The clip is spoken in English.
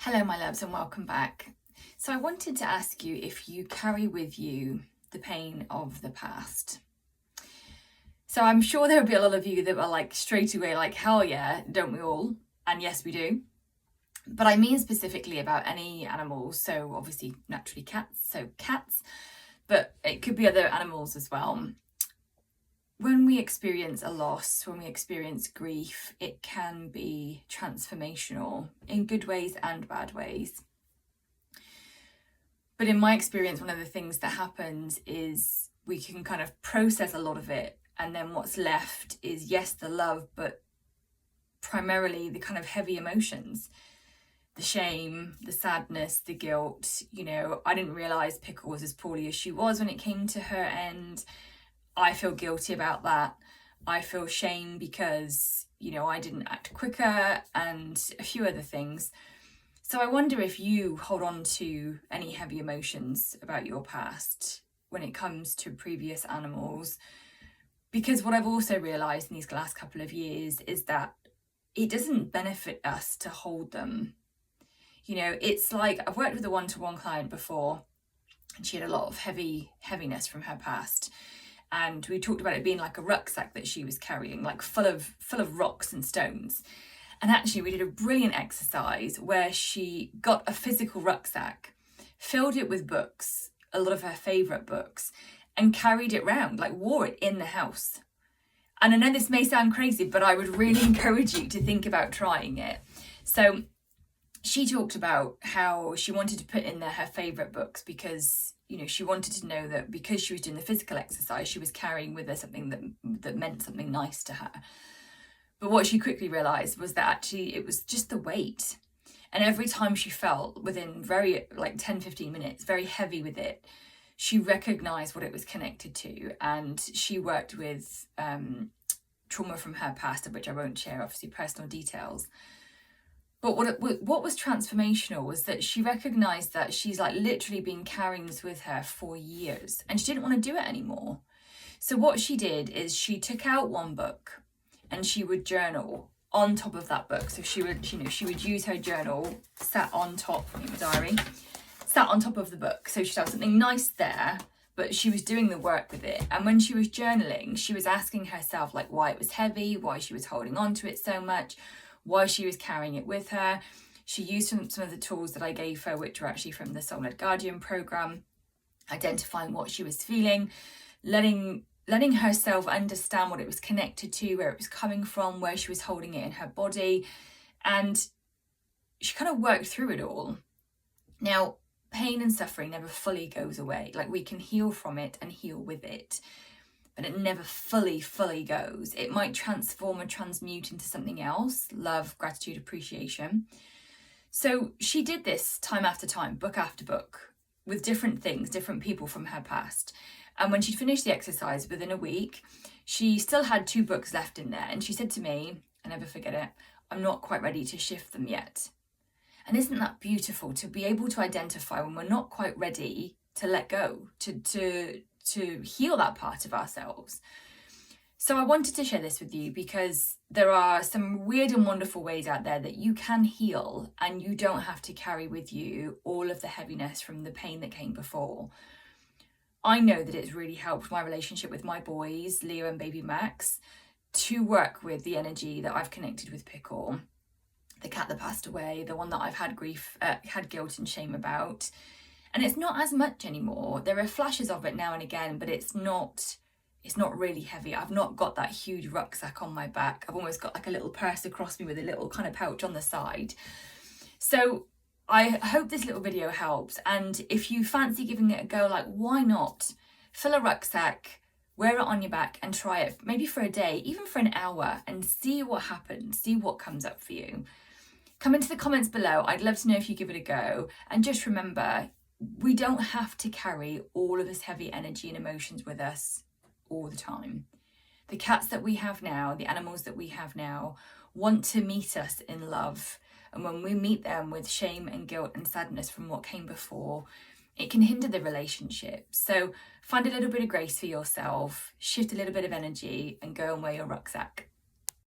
Hello, my loves, and welcome back. So, I wanted to ask you if you carry with you the pain of the past. So, I'm sure there will be a lot of you that were like straight away, like, hell yeah, don't we all? And yes, we do. But I mean specifically about any animals. So, obviously, naturally cats, so cats, but it could be other animals as well. When we experience a loss, when we experience grief, it can be transformational in good ways and bad ways. But in my experience, one of the things that happens is we can kind of process a lot of it. And then what's left is, yes, the love, but primarily the kind of heavy emotions, the shame, the sadness, the guilt. You know, I didn't realise Pickle was as poorly as she was when it came to her end. I feel guilty about that. I feel shame because, you know, I didn't act quicker and a few other things. So I wonder if you hold on to any heavy emotions about your past when it comes to previous animals. Because what I've also realised in these last couple of years is that it doesn't benefit us to hold them. You know, it's like I've worked with a one-to-one client before and she had a lot of heaviness from her past. And we talked about it being like a rucksack that she was carrying, like full of rocks and stones. And actually we did a brilliant exercise where she got a physical rucksack, filled it with books, a lot of her favourite books, and carried it round, like wore it in the house. And I know this may sound crazy, but I would really encourage you to think about trying it. So she talked about how she wanted to put in there her favourite books because, you know, she wanted to know that because she was doing the physical exercise, she was carrying with her something that meant something nice to her. But what she quickly realised was that actually it was just the weight. And every time she felt within very 10-15 minutes, very heavy with it, she recognised what it was connected to. And she worked with trauma from her past, of which I won't share, obviously, personal details. But what was transformational was that she recognised that she's like literally been carrying this with her for years and she didn't want to do it anymore. So what she did is she took out one book and she would journal on top of that book. So she would use her journal sat on top in the diary, sat on top of the book. So she'd have something nice there, but she was doing the work with it. And when she was journaling, she was asking herself like why it was heavy, why she was holding on to it so much, why she was carrying it with her. She used some of the tools that I gave her, which were actually from the Soul-Led Guardian program, identifying what she was feeling, letting herself understand what it was connected to, where it was coming from, where she was holding it in her body. And she kind of worked through it all. Now, pain and suffering never fully goes away. Like we can heal from it and heal with it, but it never fully goes. It might transform or transmute into something else, love, gratitude, appreciation. So she did this time after time, book after book, with different things, different people from her past. And when she'd finished the exercise within a week, she still had 2 books left in there. And she said to me, I never forget it, I'm not quite ready to shift them yet. And isn't that beautiful to be able to identify when we're not quite ready to let go, to heal that part of ourselves? So I wanted to share this with you because there are some weird and wonderful ways out there that you can heal and you don't have to carry with you all of the heaviness from the pain that came before. I know that it's really helped my relationship with my boys, Leo and baby Max, to work with the energy that I've connected with Pickle, the cat that passed away, the one that I've had had guilt and shame about. And it's not as much anymore. There are flashes of it now and again, but it's not really heavy. I've not got that huge rucksack on my back. I've almost got like a little purse across me with a little kind of pouch on the side. So I hope this little video helps. And if you fancy giving it a go, like why not? Fill a rucksack, wear it on your back and try it maybe for a day, even for an hour, and see what happens, see what comes up for you. Come into the comments below. I'd love to know if you give it a go. And just remember, we don't have to carry all of this heavy energy and emotions with us all the time. The cats that we have now, the animals that we have now, want to meet us in love. And when we meet them with shame and guilt and sadness from what came before, it can hinder the relationship. So find a little bit of grace for yourself, shift a little bit of energy and go and wear your rucksack.